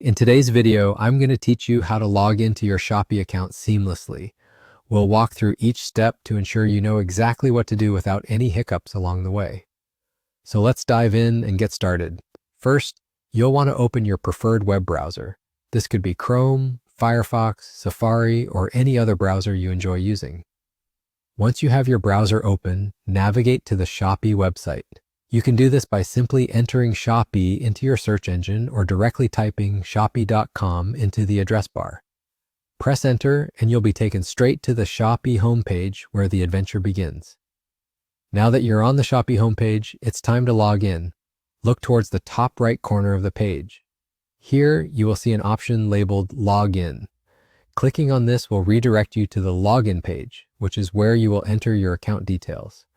In today's video, I'm going to teach you how to log into your Shopee account seamlessly. We'll walk through each step to ensure you know exactly what to do without any hiccups along the way. So let's dive in and get started. First, you'll want to open your preferred web browser. This could be Chrome, Firefox, Safari, or any other browser you enjoy using. Once you have your browser open, navigate to the Shopee website. You can do this by simply entering Shopee into your search engine or directly typing shopee.com into the address bar. Press enter and you'll be taken straight to the Shopee homepage where the adventure begins. Now that you're on the Shopee homepage, it's time to log in. Look towards the top right corner of the page. Here, you will see an option labeled Login. Clicking on this will redirect you to the login page, which is where you will enter your account details.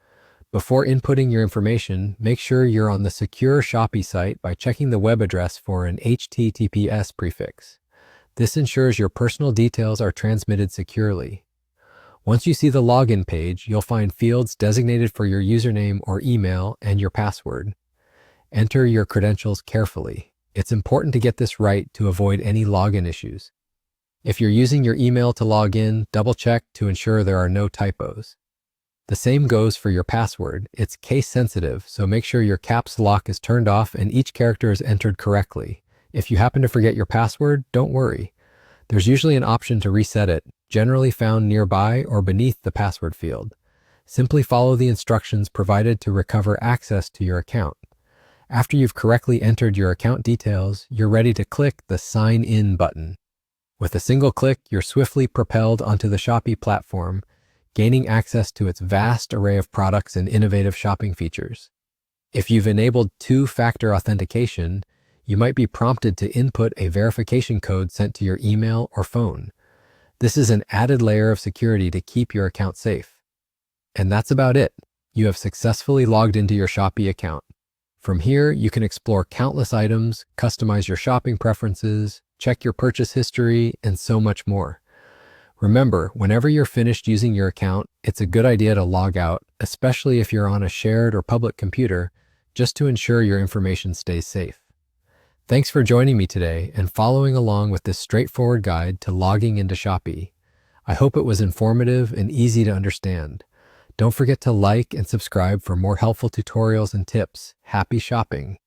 Before inputting your information, make sure you're on the secure Shopee site by checking the web address for an HTTPS prefix. This ensures your personal details are transmitted securely. Once you see the login page, you'll find fields designated for your username or email and your password. Enter your credentials carefully. It's important to get this right to avoid any login issues. If you're using your email to log in, double-check to ensure there are no typos. The same goes for your password. It's case sensitive, so make sure your caps lock is turned off and each character is entered correctly. If you happen to forget your password, don't worry. There's usually an option to reset it, generally found nearby or beneath the password field. Simply follow the instructions provided to recover access to your account. After you've correctly entered your account details, you're ready to click the Sign In button. With a single click, you're swiftly propelled onto the Shopee platform, gaining access to its vast array of products and innovative shopping features. If you've enabled two-factor authentication, you might be prompted to input a verification code sent to your email or phone. This is an added layer of security to keep your account safe. And that's about it. You have successfully logged into your Shopee account. From here, you can explore countless items, customize your shopping preferences, check your purchase history, and so much more. Remember, whenever you're finished using your account, it's a good idea to log out, especially if you're on a shared or public computer, just to ensure your information stays safe. Thanks for joining me today and following along with this straightforward guide to logging into Shopee. I hope it was informative and easy to understand. Don't forget to like and subscribe for more helpful tutorials and tips. Happy shopping!